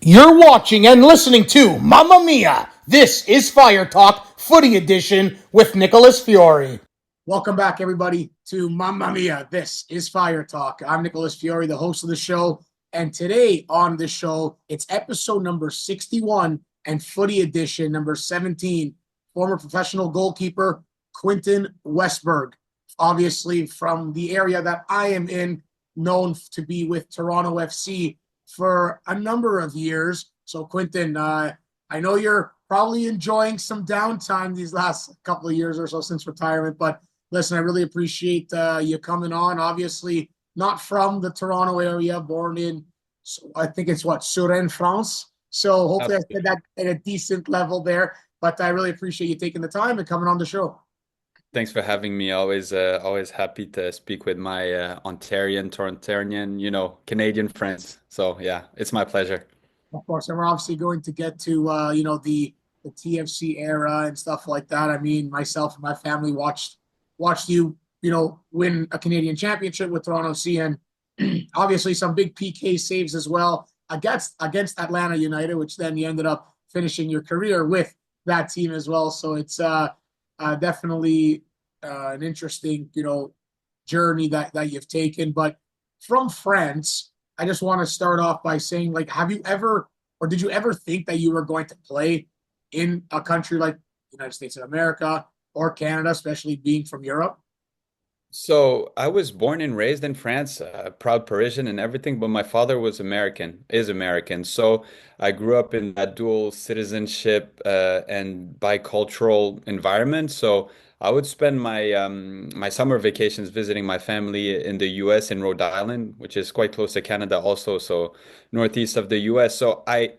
You're watching and listening to Mamma Mia! This is Fire Talk Footy Edition with Nicholas Fiore. Welcome back, everybody, to Mamma Mia! This is Fire Talk. I'm Nicholas Fiore, the host of the show. And today on the show, it's episode number 61 and Footy Edition number 17. Former professional goalkeeper Quentin Westberg, obviously from the area that I am in, known to be with Toronto FC for a number of years. So, Quentin, I know you're probably enjoying some downtime these last couple of years or so since retirement, but listen, I really appreciate you coming on. Obviously, not from the Toronto area, born in, I think it's Suresnes, France. So hopefully I said that at a decent level there, but I really appreciate you taking the time and coming on the show. Thanks for having me. Always happy to speak with my Torontarian, Canadian friends. So yeah, it's my pleasure. Of course, and we're obviously going to get to the TFC era and stuff like that. I mean, myself and my family watched you win a Canadian championship with Toronto FC, and obviously some big PK saves as well against Atlanta United, which then you ended up finishing your career with that team as well. So it's definitely an interesting journey that you've taken. But from France, I just want to start off by saying, like, have you ever, or did you ever think that you were going to play in a country like the United States of America or Canada, especially being from Europe? So I was born and raised in France, proud Parisian and everything, but my father is American. So I grew up in that dual citizenship and bicultural environment. So I would spend my summer vacations visiting my family in the US in Rhode Island, which is quite close to Canada also, so northeast of the US. So I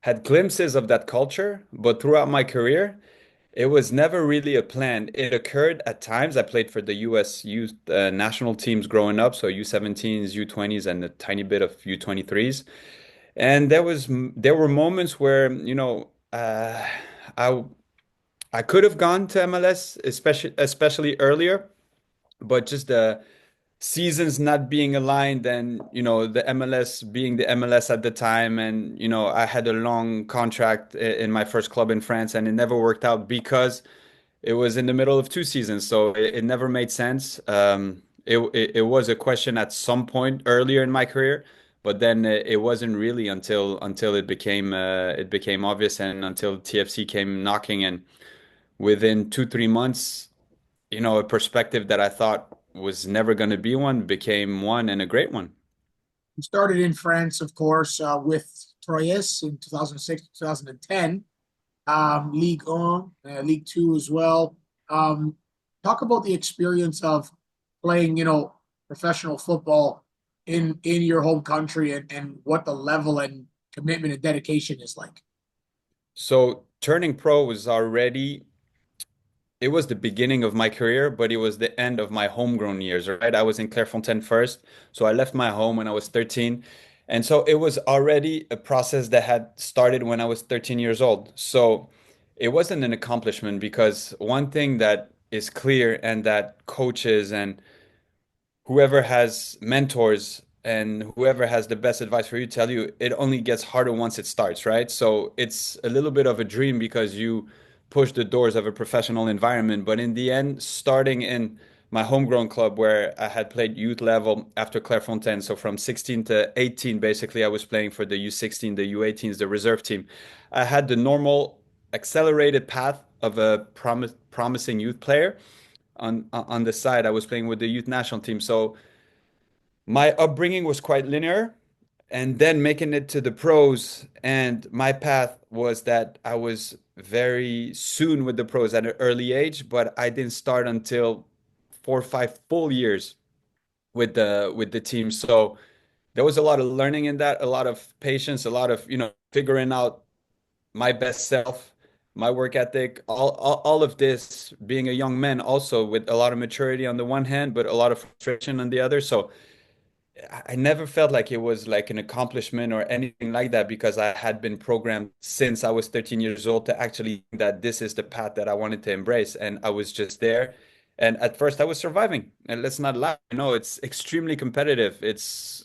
had glimpses of that culture, but throughout my career, it was never really a plan. It occurred at times. I played for the U.S. youth national teams growing up, so U17s, U20s, and a tiny bit of U23s. And there were moments where, I I could have gone to MLS, especially earlier, but just the seasons not being aligned and the MLS being the MLS at the time, and I had a long contract in my first club in France, and it never worked out because it was in the middle of two seasons, so it never made sense. It was a question at some point earlier in my career, but then it wasn't really until it became obvious, and until TFC came knocking, and within 2-3 months, a perspective that I thought was never going to be one became one, and a great one. You started in France, of course, with Troyes in 2006, 2010, Ligue 1, Ligue 2 as well. Talk about the experience of playing, professional football in your home country, and what the level and commitment and dedication is like. So turning pro it was the beginning of my career, but it was the end of my homegrown years, right? I was in Clairefontaine first, so I left my home when I was 13. And so it was already a process that had started when I was 13 years old. So it wasn't an accomplishment, because one thing that is clear, and that coaches and whoever has mentors and whoever has the best advice for you tell you, it only gets harder once it starts, right? So it's a little bit of a dream because you push the doors of a professional environment. But in the end, starting in my homegrown club where I had played youth level after Clairefontaine, so from 16 to 18, basically, I was playing for the U16, the U18s, the reserve team. I had the normal accelerated path of a promising youth player. On the side, I was playing with the youth national team. So my upbringing was quite linear, and then making it to the pros. And my path was that I was very soon with the pros at an early age, but I didn't start until 4 or 5 full years with the team. So there was a lot of learning in that, a lot of patience, a lot of figuring out my best self, my work ethic, all of this, being a young man also, with a lot of maturity on the one hand, but a lot of frustration on the other. So I never felt like it was like an accomplishment or anything like that, because I had been programmed since I was 13 years old to actually think that this is the path that I wanted to embrace. And I was just there. And at first I was surviving. And let's not lie, it's extremely competitive.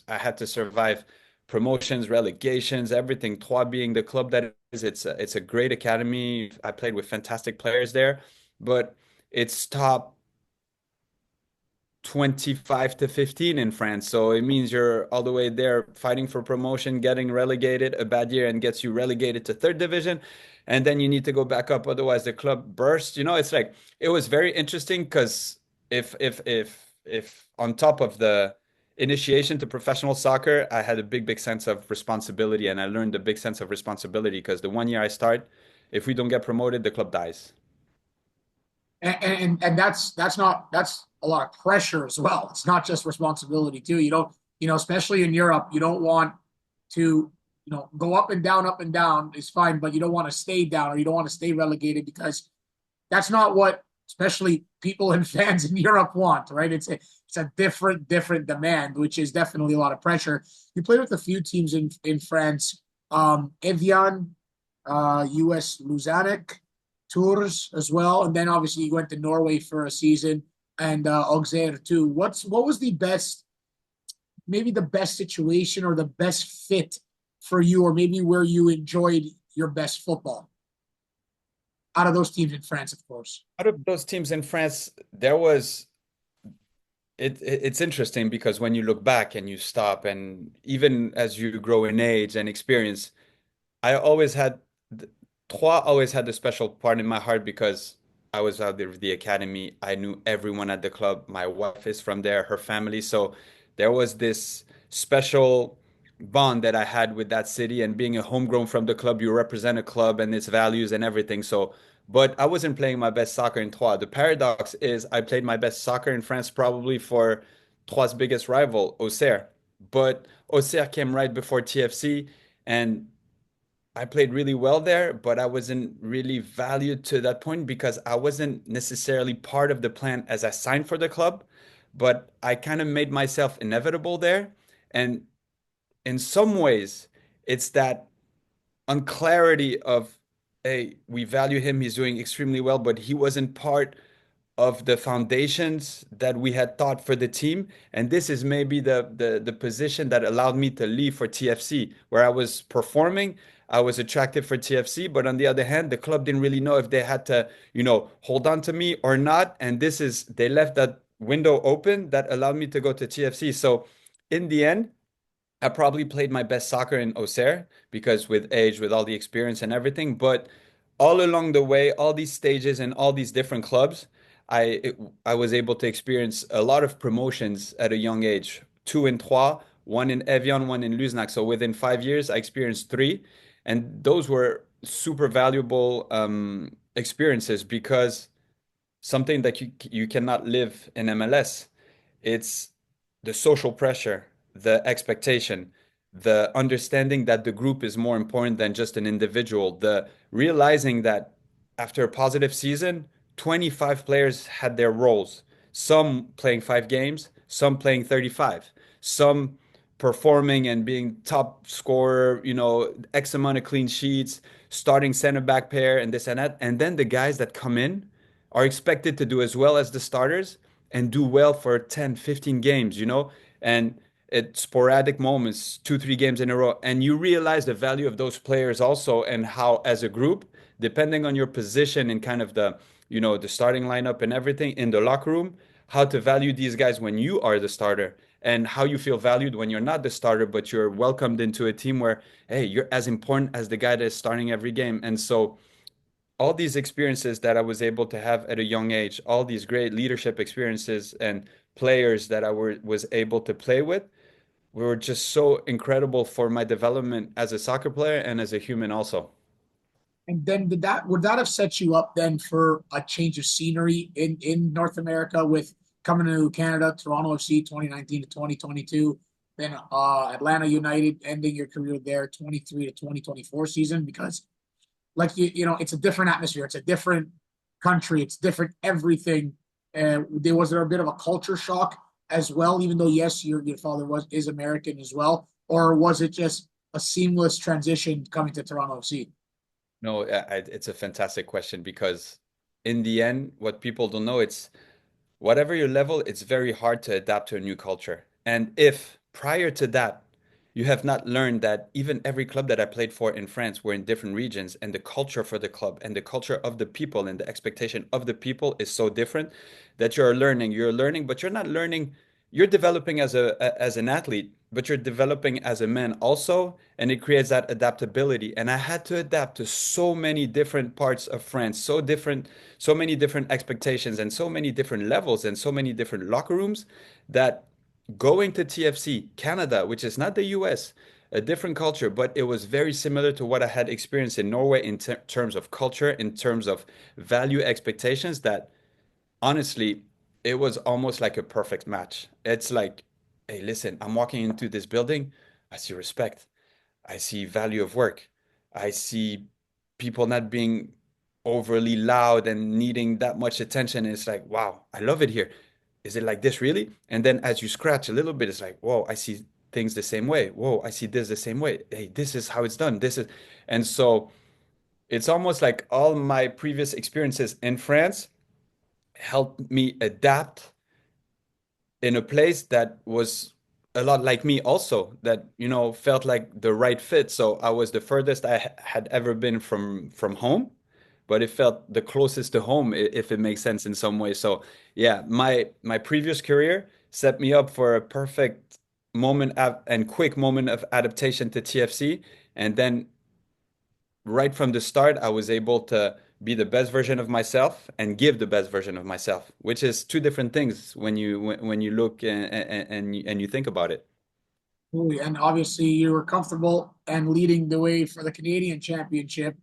I had to survive promotions, relegations, everything. Troyes being the club that it is, it's a great academy. I played with fantastic players there, but it's top 25 to 15 in France. So it means you're all the way there fighting for promotion, getting relegated a bad year and gets you relegated to third division. And then you need to go back up, otherwise the club bursts. It's like it was very interesting because if on top of the initiation to professional soccer, I had a big sense of responsibility and I learned a big sense of responsibility because the 1 year I start, if we don't get promoted, the club dies. And that's a lot of pressure as well. It's not just responsibility too. You don't, especially in Europe, you don't want to, go up and down is fine, but you don't want to stay down or you don't want to stay relegated because that's not what especially people and fans in Europe want, right? It's a different demand, which is definitely a lot of pressure. You played with a few teams in France, Evian, US Luzanic, Tours as well, and then obviously you went to Norway for a season and Auxerre too. What was the best, maybe the best situation or the best fit for you, or maybe where you enjoyed your best football out of those teams in France, of course? Out of those teams in France, there was it's interesting because when you look back and you stop, and even as you grow in age and experience, I always had Troyes always had a special part in my heart because I was out there with the academy. I knew everyone at the club. My wife is from there, her family. So there was this special bond that I had with that city. And being a homegrown from the club, you represent a club and its values and everything. So, but I wasn't playing my best soccer in Troyes. The paradox is I played my best soccer in France probably for Troyes' biggest rival, Auxerre. But Auxerre came right before TFC. And I played really well there, but I wasn't really valued to that point because I wasn't necessarily part of the plan as I signed for the club, but I kind of made myself inevitable there. And in some ways, it's that unclarity of, hey, we value him, he's doing extremely well, but he wasn't part of the foundations that we had thought for the team. And this is maybe the position that allowed me to leave for TFC, where I was performing. I was attractive for TFC, but on the other hand, the club didn't really know if they had to, hold on to me or not. And they left that window open that allowed me to go to TFC. So in the end, I probably played my best soccer in Auxerre because with age, with all the experience and everything. But all along the way, all these stages and all these different clubs, I was able to experience a lot of promotions at a young age. Two in Troyes, one in Evian, one in Luznac. So within 5 years, I experienced three, and those were super valuable experiences because something that you cannot live in MLS. It's the social pressure, the expectation, the understanding that the group is more important than just an individual, the realizing that after a positive season, 25 players had their roles, some playing 5 games, some playing 35, some performing and being top scorer, X amount of clean sheets, starting center back pair, and this and that. And then the guys that come in are expected to do as well as the starters and do well for 10, 15 games, and at sporadic moments, 2, 3 games in a row. And you realize the value of those players also and how, as a group, depending on your position and kind of the starting lineup and everything in the locker room, how to value these guys when you are the starter and how you feel valued when you're not the starter, but you're welcomed into a team where, hey, you're as important as the guy that is starting every game. And so all these experiences that I was able to have at a young age, all these great leadership experiences and players that was able to play with were just so incredible for my development as a soccer player and as a human also. And then would that have set you up then for a change of scenery in North America with coming to Canada, Toronto FC 2019 to 2022, then Atlanta United ending your career there 23 to 2024 season? Because like it's a different atmosphere, it's a different country, it's different everything. Was there a bit of a culture shock as well, even though yes, your father is American as well, or was it just a seamless transition coming to Toronto FC? No, it's a fantastic question because in the end, what people don't know, it's whatever your level, it's very hard to adapt to a new culture. And if prior to that, you have not learned that even every club that I played for in France were in different regions, and the culture for the club and the culture of the people and the expectation of the people is so different that you're learning, but you're not learning, you're developing as as an athlete, but you're developing as a man also, and it creates that adaptability. And I had to adapt to so many different parts of France, so different, so many different expectations and so many different levels and so many different locker rooms that going to TFC Canada, which is not the US, a different culture, but it was very similar to what I had experienced in Norway in terms of culture, in terms of value expectations, that honestly, it was almost like a perfect match. It's like, hey, listen, I'm walking into this building, I see respect, I see value of work, I see people not being overly loud and needing that much attention. It's like, wow, I love it here. Is it like this really? And then as you scratch a little bit, it's like, whoa, I see things the same way. Whoa, I see this the same way. Hey, this is how it's done. This is, and so it's almost like all my previous experiences in France helped me adapt in a place that was a lot like me also, that felt like the right fit. So I was the furthest I had ever been from home, but it felt the closest to home, if it makes sense in some way. So yeah, my previous career set me up for a perfect and quick moment of adaptation to TFC. And then right from the start, I was able to be the best version of myself and give the best version of myself, which is two different things when you look and you think about it. And obviously, you were comfortable and leading the way for the Canadian Championship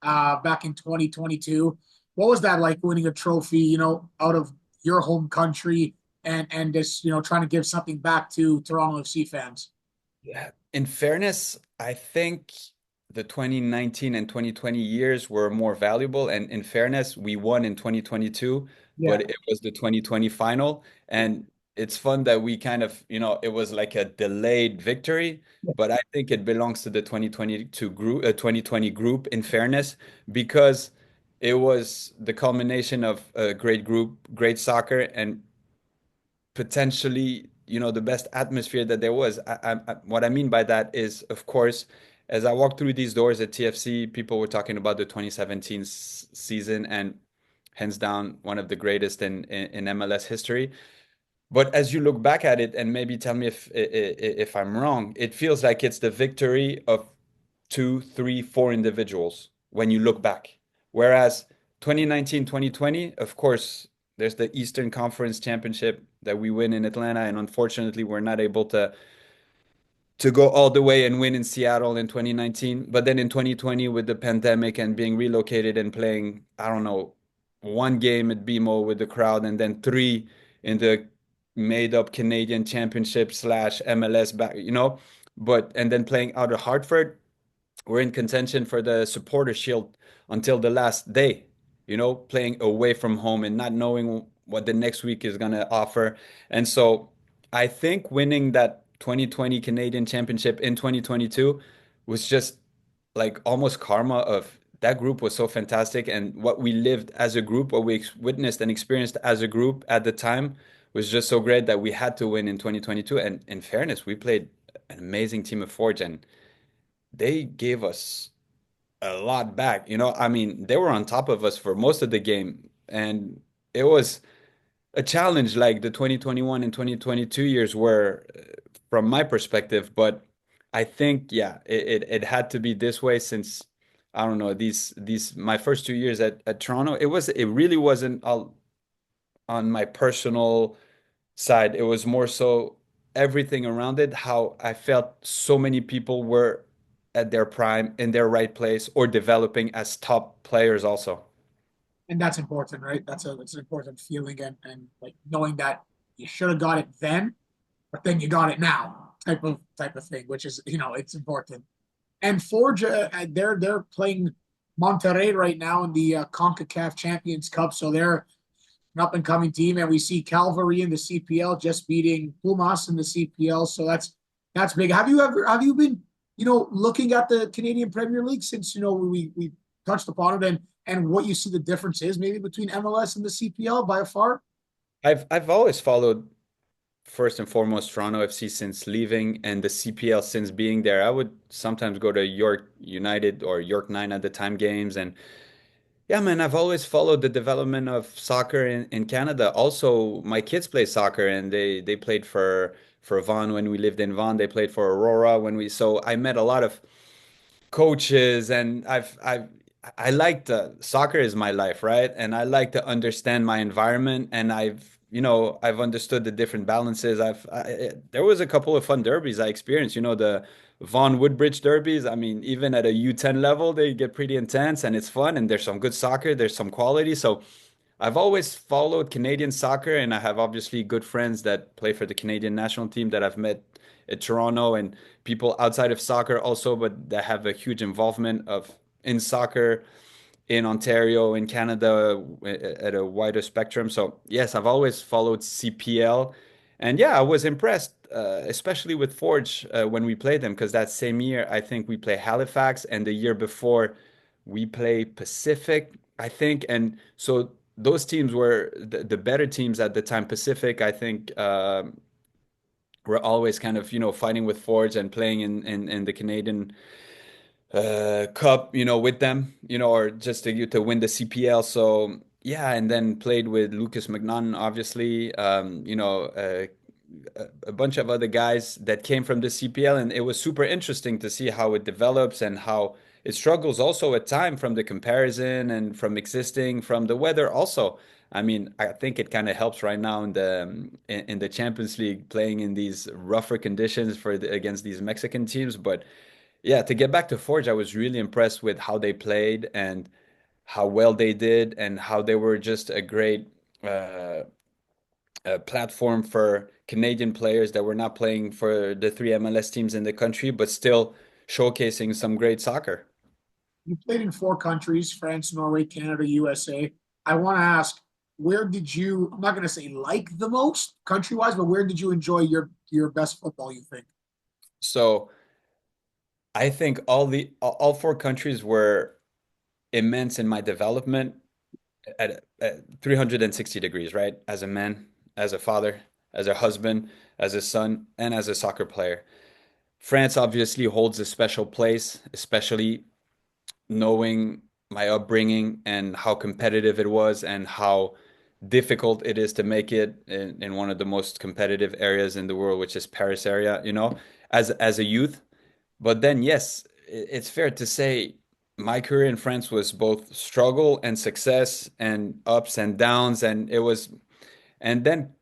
back in 2022. What was that like winning a trophy, out of your home country and just, trying to give something back to Toronto FC fans? Yeah. In fairness, I think the 2019 and 2020 years were more valuable. And in fairness, we won in 2022, Yeah. but it was the 2020 final. And it's fun that we kind of, it was like a delayed victory, but I think it belongs to the 2022 group, 2020 group, in fairness, because it was the culmination of a great group, great soccer, and potentially, the best atmosphere that there was. What I mean by that is, of course, as I walked through these doors at TFC, people were talking about the 2017 season, and hands down one of the greatest in MLS history. But as you look back at it, and maybe tell me if I'm wrong, it feels like it's the victory of two, three, four individuals when you look back. Whereas 2019, 2020, of course, there's the Eastern Conference Championship that we win in Atlanta, and unfortunately, we're not able to go all the way and win in Seattle in 2019. But then in 2020, with the pandemic and being relocated and playing, I don't know, one game at BMO with the crowd, and then three in the made up Canadian Championship slash MLS back, but and then playing out of Hartford, we're in contention for the supporter shield until the last day, playing away from home and not knowing what the next week is going to offer. And so I think winning that 2020 Canadian Championship in 2022 was just like almost karma of that group was so fantastic. And what we lived as a group, what we witnessed and experienced as a group at the time was just so great that we had to win in 2022. And in fairness, we played an amazing team of Forge, and they gave us a lot back. I mean, they were on top of us for most of the game, and it was a challenge like the 2021 and 2022 years were, from my perspective. But I think, yeah, it had to be this way since I don't know, these my first 2 years at Toronto, it really wasn't all on my personal side. It was more so everything around it, how I felt so many people were at their prime, in their right place, or developing as top players also. And that's important, right? That's an important feeling, and like knowing that you should have got it then, but then you got it now, type of thing, which is, it's important. And Forge, they're playing Monterrey right now in the CONCACAF Champions Cup, so they're an up and coming team, and we see Calvary in the CPL just beating Pumas in the CPL, so that's big. Have you been looking at the Canadian Premier League since we touched upon it, and what you see the difference is maybe between MLS and the CPL by far? I've always followed first and foremost Toronto FC since leaving and the CPL since being there. I would sometimes go to York United or York 9 at the time games. And yeah, man, I've always followed the development of soccer in Canada. Also, my kids play soccer and they played for Vaughan when we lived in Vaughan. They played for Aurora when we so I met a lot of coaches and I like to soccer is my life, right? And I like to understand my environment and I've understood the different balances. There was a couple of fun derbies I experienced, the Vaughan Woodbridge derbies. I mean, even at a U10 level, they get pretty intense and it's fun and there's some good soccer, there's some quality. So I've always followed Canadian soccer, and I have obviously good friends that play for the Canadian national team that I've met at Toronto, and people outside of soccer also, but that have a huge involvement of in soccer in Ontario, in Canada, at a wider spectrum. So yes, I've always followed CPL, and yeah, I was impressed, especially with Forge when we played them, because that same year I think we play Halifax, and the year before we play Pacific, I think, and so those teams were the better teams at the time. Pacific, I think. Were always kind of, fighting with Forge and playing in the Canadian cup, with them, or just to win the CPL. So yeah, and then played with Lucas McNaughton, obviously, a bunch of other guys that came from the CPL, and it was super interesting to see how it develops and how it struggles also at time from the comparison and from existing from the weather also. I mean, I think it kind of helps right now in the Champions League playing in these rougher conditions against these Mexican teams, but yeah, to get back to Forge, I was really impressed with how they played and how well they did and how they were just a great uh, platform for Canadian players that were not playing for the three MLS teams in the country, but still showcasing some great soccer. You played in four countries: France, Norway, Canada, USA. I want to ask, where did you, I'm not going to say like the most country wise, but where did you enjoy your best football, you think? So I think all four countries were immense in my development at 360 degrees, right? As a man, as a father, as a husband, as a son, and as a soccer player. France obviously holds a special place, especially knowing my upbringing and how competitive it was and how difficult it is to make it in one of the most competitive areas in the world, which is Paris area, as a youth. But then, yes, it's fair to say my career in France was both struggle and success and ups and downs, and then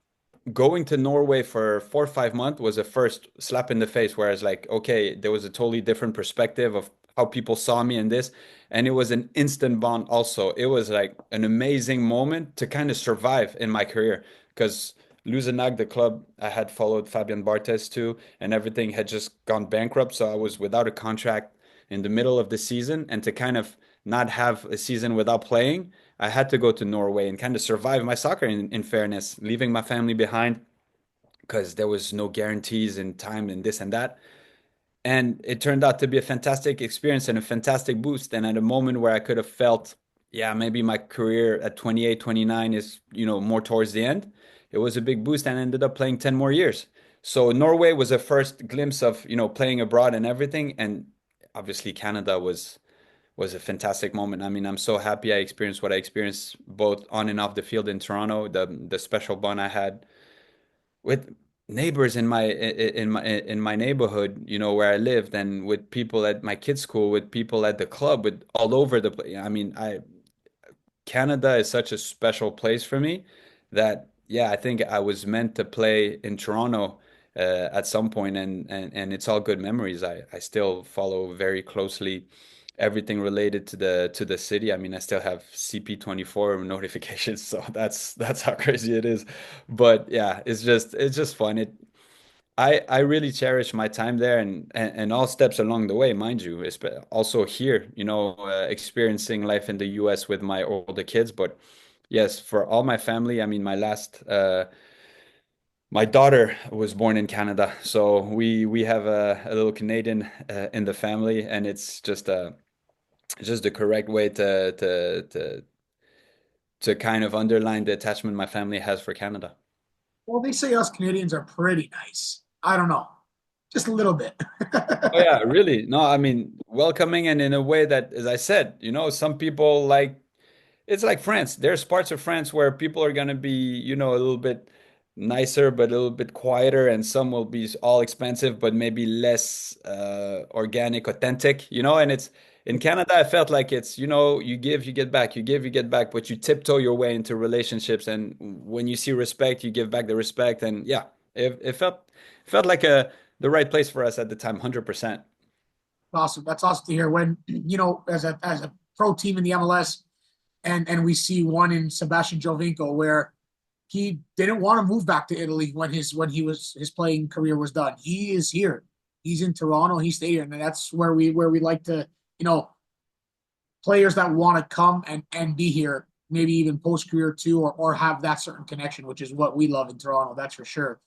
going to Norway for 4 or 5 months was a first slap in the face, whereas like, okay, there was a totally different perspective of how people saw me in this. And it was an instant bond also. It was like an amazing moment to kind of survive in my career because Luzenag, the club I had followed Fabian Barthez to, and everything had just gone bankrupt. So I was without a contract in the middle of the season. And to kind of not have a season without playing, I had to go to Norway and kind of survive my soccer in fairness, leaving my family behind because there was no guarantees in time and this and that. And it turned out to be a fantastic experience and a fantastic boost. And at a moment where I could have felt, yeah, maybe my career at 28, 29 is, more towards the end, it was a big boost and I ended up playing 10 more years. So Norway was a first glimpse of, playing abroad and everything. And obviously Canada was a fantastic moment. I mean, I'm so happy I experienced what I experienced both on and off the field in Toronto, the special bond I had with neighbors in my neighborhood, where I lived, and with people at my kids' school, with people at the club, with all over the place. I mean, I Canada is such a special place for me that yeah, I think I was meant to play in Toronto at some point, and it's all good memories. I still follow very closely everything related to the city. I mean, I still have CP24 notifications, so that's how crazy it is. But yeah, it's just fun. I really cherish my time there and all steps along the way, mind you. Also here, experiencing life in the US with my older kids. But yes, for all my family, I mean, my daughter was born in Canada, so we have a little Canadian in the family, and it's just the correct way to kind of underline the attachment my family has for Canada. Well, they say us Canadians are pretty nice. I don't know, just a little bit. Oh yeah, really? No, I mean welcoming and in a way that, as I said, some people like it's like France. There's parts of France where people are gonna be, a little bit nicer, but a little bit quieter, and some will be all expensive, but maybe less organic, authentic, And it's in Canada, I felt like it's, you give, you get back, you give, you get back, but you tiptoe your way into relationships, and when you see respect, you give back the respect, and yeah, it felt like the right place for us at the time, 100%. Awesome. That's awesome to hear. When as a pro team in the MLS, and we see one in Sebastian Jovinko where he didn't want to move back to Italy when his playing career was done. He is here. He's in Toronto. He stayed here, and that's where we like to, players that want to come and be here, maybe even post career too, or have that certain connection, which is what we love in Toronto. That's for sure.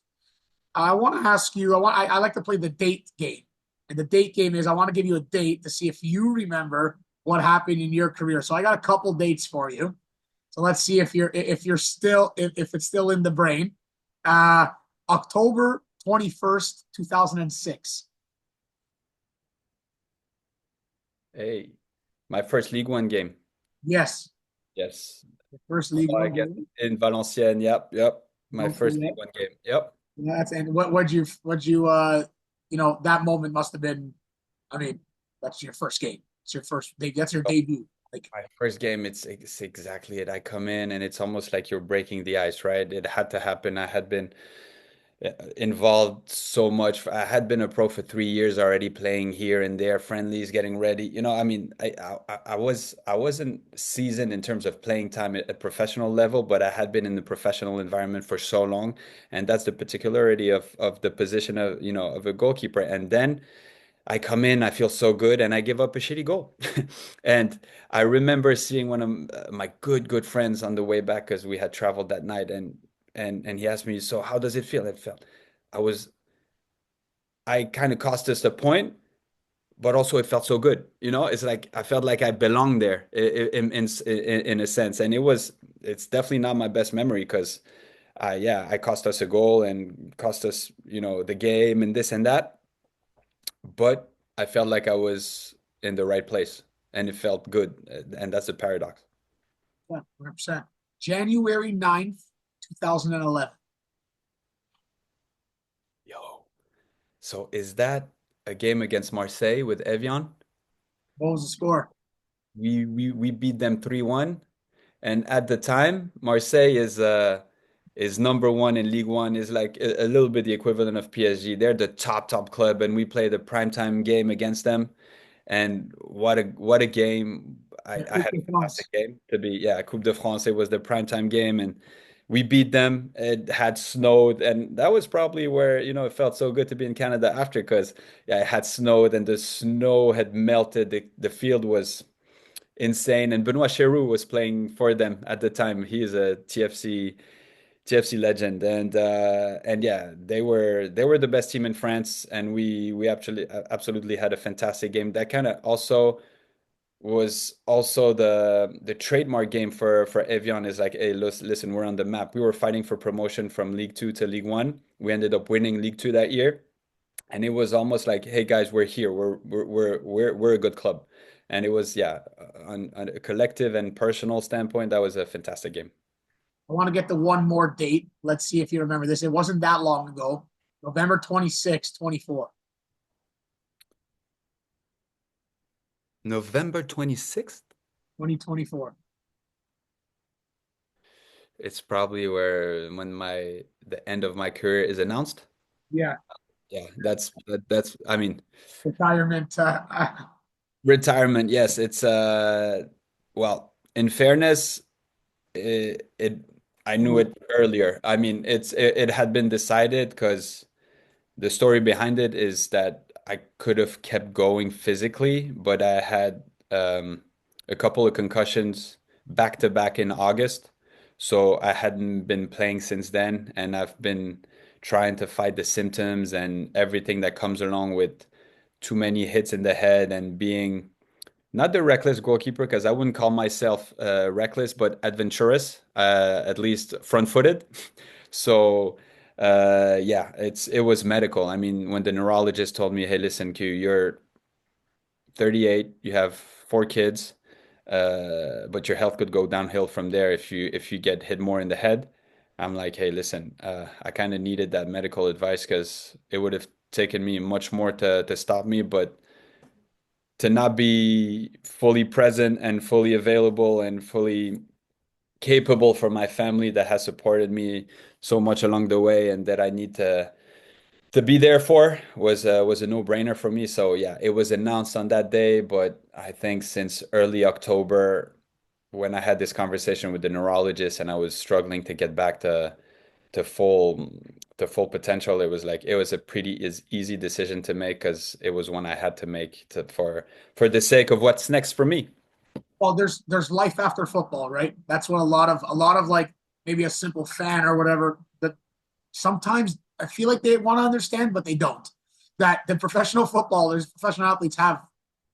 I want to ask you. I like to play the date game, and the date game is I want to give you a date to see if you remember what happened in your career. So I got a couple dates for you. So let's see if it's still in the brain. Uh, October 21st, 2006. Hey, my first League One game. Yes, Yes. the first League I One guess game. in Valenciennes. Yep, yep. My Okay, first League yep. One game. Yep. That's and that moment must have been. I mean, that's your first game. It's your first. That's your Oh, debut. Like, my first game, it's exactly it. I come in and it's almost like you're breaking the ice, right? It had to happen. I had been involved so much. I had been a pro for 3 years already, playing here and there, friendlies, getting ready. I mean, I wasn't seasoned in terms of playing time at professional level, but I had been in the professional environment for so long, and that's the particularity of the position of of a goalkeeper. And then I come in, I feel so good, and I give up a shitty goal. And I remember seeing one of my good friends on the way back because we had traveled that night, and he asked me, "So how does it feel?" It felt, I was, I kind of cost us a point, but also it felt so good. It's like I felt like I belonged there in a sense, and it's definitely not my best memory because yeah, I cost us a goal and cost us, the game and this and that. But I felt like I was in the right place and it felt good. And that's a paradox. 100%. January 9th, 2011. Yo. So is that a game against Marseille with Evian? What was the score? We beat them 3-1. And at the time, Marseille is number one in Ligue 1, is like a little bit the equivalent of PSG. They're the top club, and we played a primetime game against them. And what a game. The I Coupe had de a fantastic France. game to be, yeah, Coupe de France. It was the primetime game, and we beat them. It had snowed, and that was probably where, it felt so good to be in Canada after, because yeah, it had snowed and the snow had melted. The field was insane, and Benoit Cheroux was playing for them at the time. He is a TFC legend, and yeah, they were the best team in France, and we absolutely had a fantastic game. That kind of also was also the trademark game for Evian. Is like, hey, listen, we're on the map. We were fighting for promotion from League Two to League One. We ended up winning League Two that year, and it was almost like, hey guys, we're here. We're a good club, and it was, yeah, on a collective and personal standpoint, that was a fantastic game. I want to get the one more date. Let's see if you remember this. It wasn't that long ago. November 26th, 24, November 26th. 2024. It's probably where when the end of my career is announced. Yeah, Yeah, that's I mean, retirement. retirement. Yes, it's well, in fairness, it I knew it earlier. I mean, it had been decided because the story behind it is that I could have kept going physically, but I had a couple of concussions back to back in August. So I hadn't been playing since then, and I've been trying to fight the symptoms and everything that comes along with too many hits in the head and being not the reckless goalkeeper, because I wouldn't call myself reckless, but adventurous, at least front-footed. So Yeah, it was medical. I mean, when the neurologist told me, "Hey, listen, Q, you're 38, you have four kids, but your health could go downhill from there if you get hit more in the head." I'm like, "Hey, listen, I kind of needed that medical advice because it would have taken me much more to stop me, but to not be fully present and fully available and fully capable for my family that has supported me so much along the way and that I need to be there for was a no-brainer for me. So yeah, it was announced on that day, but I think since early October when I had this conversation with the neurologist and I was struggling to get back to full to full potential, it was like it was a pretty easy decision to make because it was one I had to make for the sake of what's next for me. Well, there's life after football, right? That's what a lot of like maybe a simple fan or whatever that sometimes I feel like they want to understand, but they don't. That the professional footballers, professional athletes have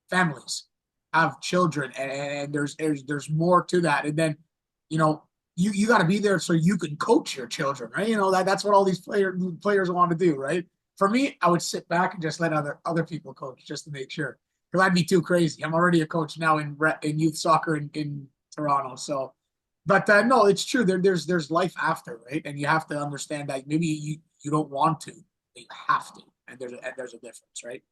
families, have children, and there's more to that. And then, you know, you got to be there so you can coach your children, right? That's what all these players want to do, right? For me, I would sit back and just let other people coach just to make sure, because I'd be too crazy. I'm already a coach now in youth soccer in Toronto, so. But no, it's true. There's life after, right? And you have to understand that maybe you don't want to, but you have to, and there's a difference, right?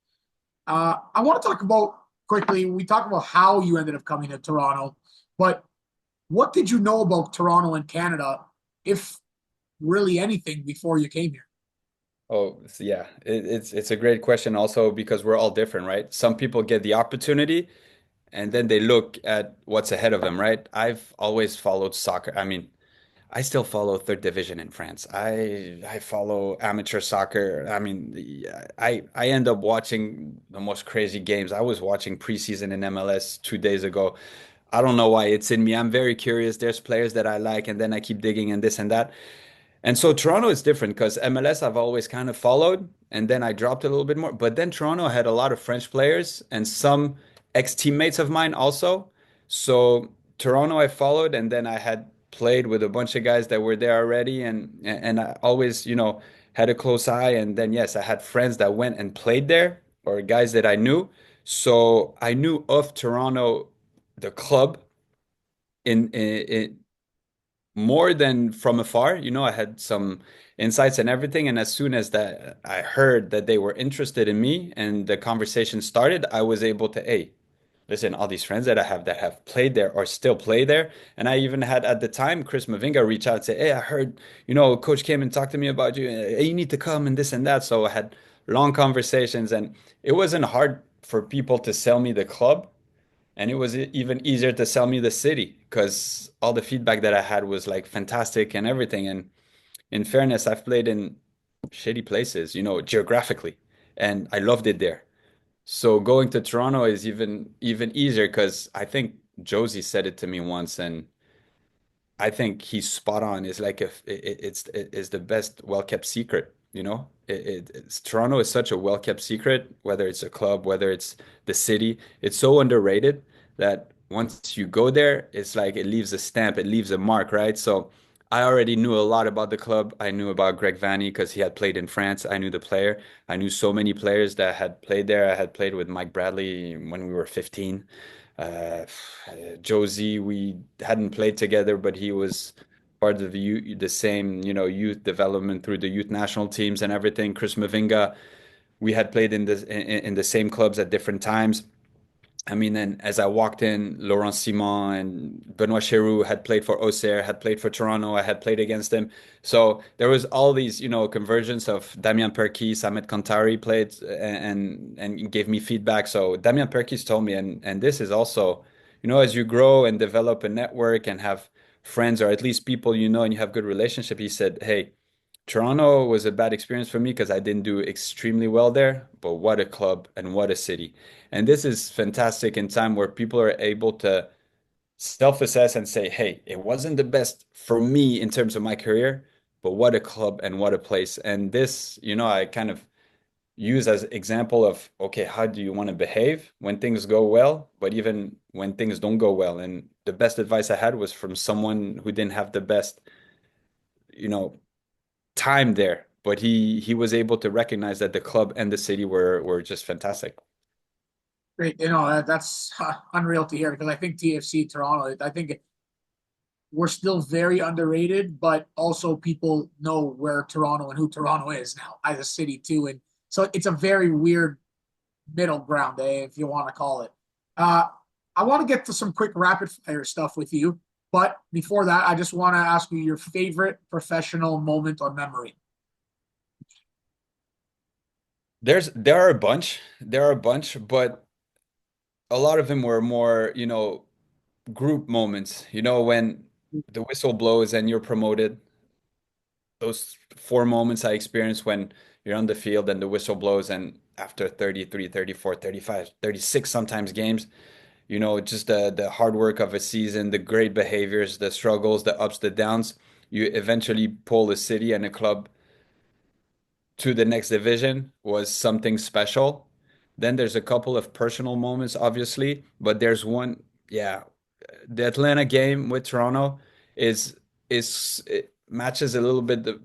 I want to talk about quickly. We talked about how you ended up coming to Toronto, but what did you know about Toronto and Canada, if really anything, before you came here? Oh, yeah, it's a great question also because we're all different, right? Some people get the opportunity and then they look at what's ahead of them, right? I've always followed soccer. I mean, I still follow third division in France. I follow amateur soccer. I mean, I end up watching the most crazy games. I was watching preseason in MLS 2 days ago. I don't know why it's in me. I'm very curious. There's players that I like, and then I keep digging and this and that. And so Toronto is different because MLS I've always kind of followed, and then I dropped a little bit more. But then Toronto had a lot of French players and some ex-teammates of mine also. So Toronto I followed, and then I had played with a bunch of guys that were there already, and I always, had a close eye. And then yes, I had friends that went and played there, or guys that I knew. So I knew of Toronto, the club, in more than from afar. I had some insights and everything. And as soon as that I heard that they were interested in me and the conversation started, I was able to, hey, listen, all these friends that I have that have played there or still play there. And I even had at the time Chris Mavinga reach out and say, hey, I heard, coach came and talked to me about you. Hey, you need to come and this and that. So I had long conversations and it wasn't hard for people to sell me the club. And it was even easier to sell me the city because all the feedback that I had was like fantastic and everything. And in fairness, I've played in shitty places, geographically, and I loved it there. So going to Toronto is even easier because I think Josie said it to me once, and I think he's spot on. It's like if it's the best well-kept secret, Toronto is such a well-kept secret, whether it's a club, whether it's the city. It's so underrated that once you go there, it's like it leaves a stamp, it leaves a mark, right? So I already knew a lot about the club. I knew about Greg Vanney because he had played in France. I knew the player. I knew so many players that had played there. I had played with Mike Bradley when we were 15. Uh, Josie, we hadn't played together, but he was part of the same, youth development through the youth national teams and everything. Chris Mavinga, we had played in the same clubs at different times. I mean, and as I walked in, Laurent Simon and Benoit Cheroux had played for Auxerre, had played for Toronto. I had played against them. So there was all these, convergence of Damien Perkis, Ahmed Kantari played and gave me feedback. So Damien Perkis told me, and this is also, as you grow and develop a network and have friends or at least people and you have good relationship, he said, hey, Toronto was a bad experience for me because I didn't do extremely well there, but what a club and what a city. And this is fantastic in time where people are able to self-assess and say, hey, it wasn't the best for me in terms of my career, but what a club and what a place. And this, I kind of use as example of, okay, how do you want to behave when things go well, but even when things don't go well? And the best advice I had was from someone who didn't have the best, you know, time there but he was able to recognize that the club and the city were just fantastic. Great. That's unreal to hear because I think TFC Toronto, I think we're still very underrated, but also people know where Toronto and who Toronto is now as a city too. And so it's a very weird middle ground, if you want to call it. Uh, I want to get to some quick rapid fire stuff with you. But before that, I just want to ask you your favorite professional moment or memory. There are a bunch. There are a bunch, but a lot of them were more, group moments. When the whistle blows and you're promoted, those 4 moments I experienced when you're on the field and the whistle blows and after 33, 34, 35, 36 sometimes games, just the hard work of a season, the great behaviors, the struggles, the ups, the downs, you eventually pull a city and a club to the next division was something special. Then there's a couple of personal moments, obviously, but there's one, yeah, the Atlanta game with Toronto it matches a little bit the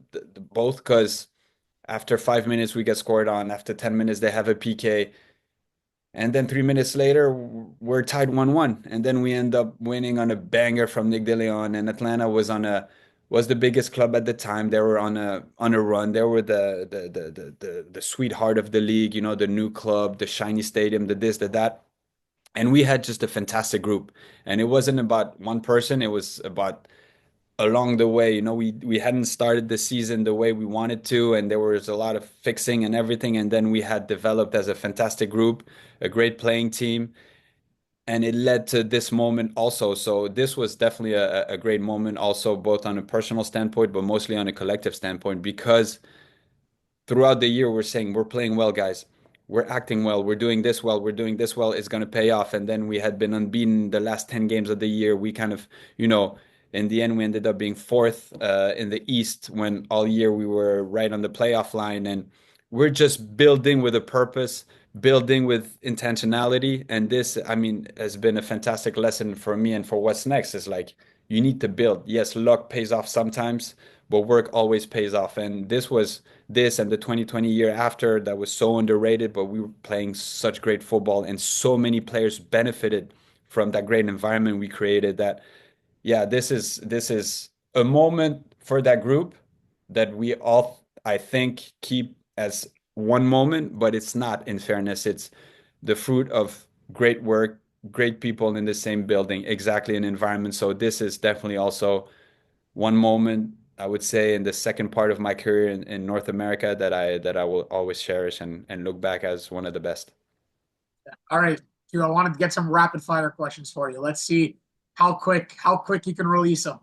both because after 5 minutes we get scored on. After 10 minutes they have a PK, and then 3 minutes later we're tied 1-1, and then we end up winning on a banger from Nick DeLeon. And Atlanta was the biggest club at the time. They were on a run. They were the sweetheart of the league, the new club, the shiny stadium, the this, the that. And we had just a fantastic group. And it wasn't about one person, it was about along the way. We hadn't started the season the way we wanted to, and there was a lot of fixing and everything. And then we had developed as a fantastic group, a great playing team, and it led to this moment also. So this was definitely a great moment also, both on a personal standpoint, but mostly on a collective standpoint, because throughout the year we're saying we're playing well, guys, we're acting well, we're doing this well, we're doing this well, it's going to pay off. And then we had been unbeaten the last 10 games of the year. We kind of, in the end we ended up being fourth in the East, when all year we were right on the playoff line. And we're just building with a purpose, building with intentionality. And this, I mean, has been a fantastic lesson for me and for what's next. Is like, you need to build. Yes, luck pays off sometimes, but work always pays off. And this and the 2020 year after, that was so underrated, but we were playing such great football and so many players benefited from that great environment we created. That, yeah, this is a moment for that group that we all, I think, keep as one moment, but it's not, in fairness. It's the fruit of great work, great people in the same building, exactly an environment. So this is definitely also one moment, I would say, in the second part of my career in North America that I will always cherish and look back as one of the best. All right, Q, I wanted to get some rapid fire questions for you. Let's see how quick you can release them.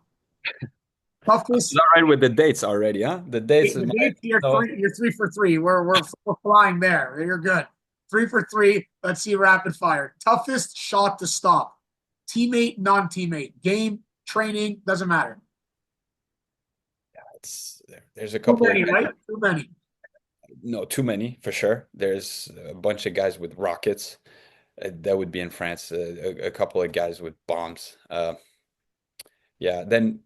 Is Toughest. that right with the dates already, huh? The dates is The my dates, you're so three. You're 3 for 3. We're flying there. You're good. 3 for 3. Let's see rapid fire. Toughest shot to stop. Teammate, non-teammate. Game, training, doesn't matter. there's a Too couple of many, guys. right? Too many. No, too many for sure. There's a bunch of guys with rockets. That would be in France. A couple of guys with bombs. Yeah. Then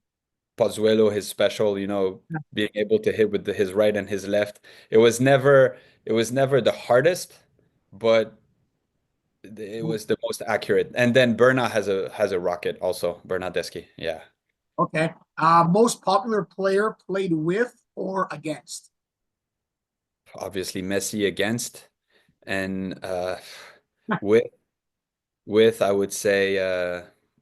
Pozuelo, his special, being able to hit with his right and his left. It was never, it was never the hardest, but it was the most accurate. And then Berna has a rocket also, Bernardeschi. Yeah. Okay. Most popular player played with or against? Obviously Messi against, and with with I would say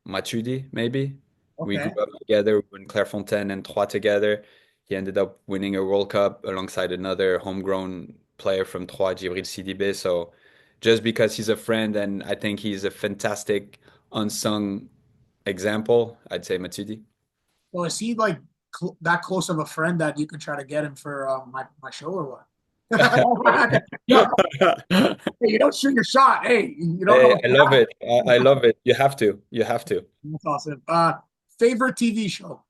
Matuidi maybe. We Okay. grew up together, we were in Clairefontaine and Troyes together. He ended up winning a World Cup alongside another homegrown player from Troyes, Djibril Sidibé. So just because he's a friend and I think he's a fantastic unsung example, I'd say Matuidi. So is he like that close of a friend that you could try to get him for my show or what? No, hey, you don't shoot your shot. Hey, you don't Hey, know. I love it. I love it. You have to. You have to. That's awesome. Favorite TV show?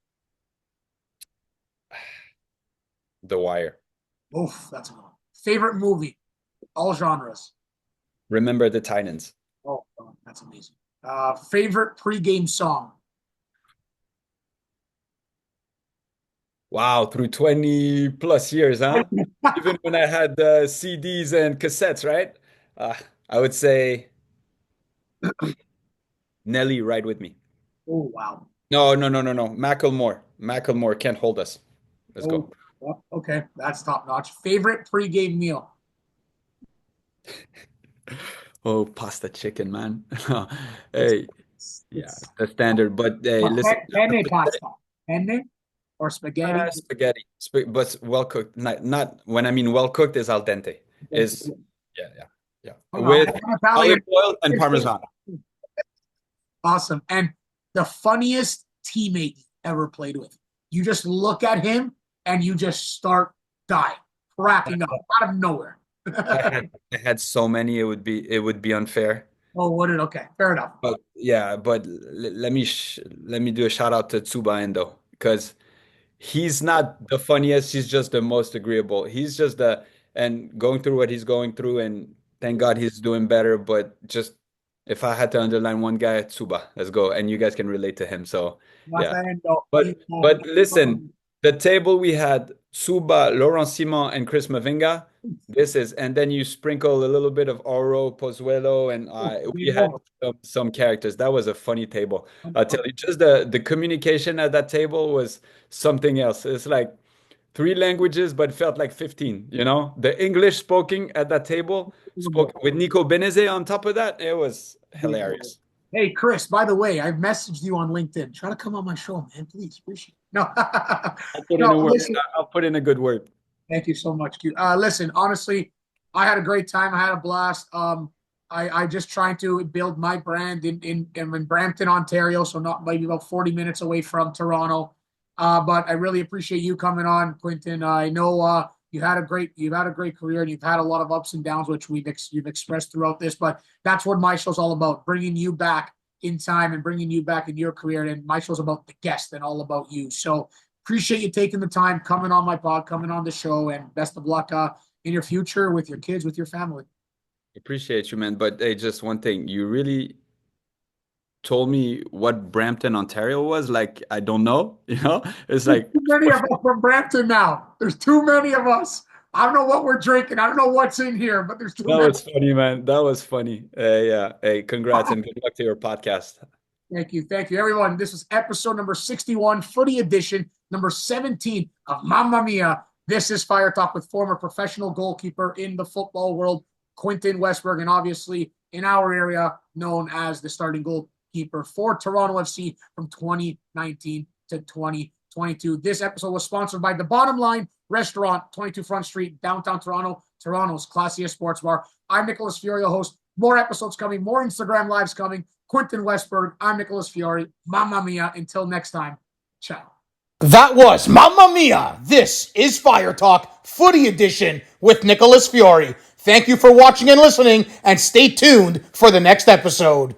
The Wire. Oof, that's a good one. Favorite movie? All genres. Remember the Titans. Oh, that's amazing. Favorite pregame song? Wow, through 20 plus years, huh? Even when I had CDs and cassettes, right? Uh, I would say Nelly, ride with me. Oh, wow. No, no, no, no, no. Macklemore. Macklemore can't hold us. Let's Oh, go. well, okay. That's top notch. Favorite pregame meal? Oh, pasta chicken, man. Hey, yeah, It's the standard. But hey, listen, penne pasta. Penne or spaghetti? spaghetti, but well cooked. Not when I mean well cooked is al dente. Is yeah, yeah, yeah. I'm With olive Italian. oil and parmesan. Awesome. And the funniest teammate you ever played with. You just look at him and you just start dying, cracking up out of nowhere. I had so many. It would be unfair. Oh, what did okay, fair enough. But yeah, but let me do a shout out to Tsuba Endo because he's not the funniest. He's just the most agreeable. He's just the and going through what he's going through, and thank God he's doing better. But just if I had to underline one guy, Tsuba, let's go. And you guys can relate to him. So yeah. Rafael, But but listen, the table we had Tsuba, Laurent Simon, and Chris Mavinga. This is, and then you sprinkle a little bit of Oro, Pozuelo, and we had some characters. That was a funny table. I'll tell you, just the communication at that table was something else. It's like three languages, but felt like 15, you know? The English spoken at that table, spoke with Nico Beneze on top of that. It was hilarious. Hey, Chris, by the way, I've messaged you on LinkedIn. Try to come on my show, man. Please. Appreciate it. No, I'll put in no, a word. listen. I'll put in a good word. Thank you so much, Q. Listen, honestly, I had a great time. I had a blast. I just trying to build my brand in Brampton, Ontario, so not maybe about 40 minutes away from Toronto. But I really appreciate you coming on, Quentin. I know you've had a great career and you've had a lot of ups and downs, which you've expressed throughout this. But that's what my show's all about: bringing you back in time and bringing you back in your career. And my show's about the guest and all about you. So appreciate you taking the time, coming on my pod, coming on the show, and best of luck in your future with your kids, with your family. Appreciate you, man. But hey, just one thing. You really told me what Brampton, Ontario was. Like, I don't know, It's There's like, too many of us from Brampton now. There's too many of us. I don't know what we're drinking. I don't know what's in here, but there's too that many. was funny, man. That was funny. Yeah. Hey, congrats and good luck to your podcast. Thank you. Thank you, everyone. This was episode number 61, Footy Edition, number 17 of Mamma Mia. This is Fire Talk with former professional goalkeeper in the football world, Quentin Westberg, and obviously in our area known as the starting goalkeeper for Toronto FC from 2019 to 2022. This episode was sponsored by The Bottom Line Restaurant, 22 Front Street, downtown Toronto, Toronto's classiest sports bar. I'm Nicholas Fiore, host. More episodes coming, more Instagram lives coming. Quentin Westberg, I'm Nicholas Fiore. Mamma Mia. Until next time, ciao. That was Mamma Mia. This is Fire Talk, Footy Edition with Nicholas Fiore. Thank you for watching and listening, and stay tuned for the next episode.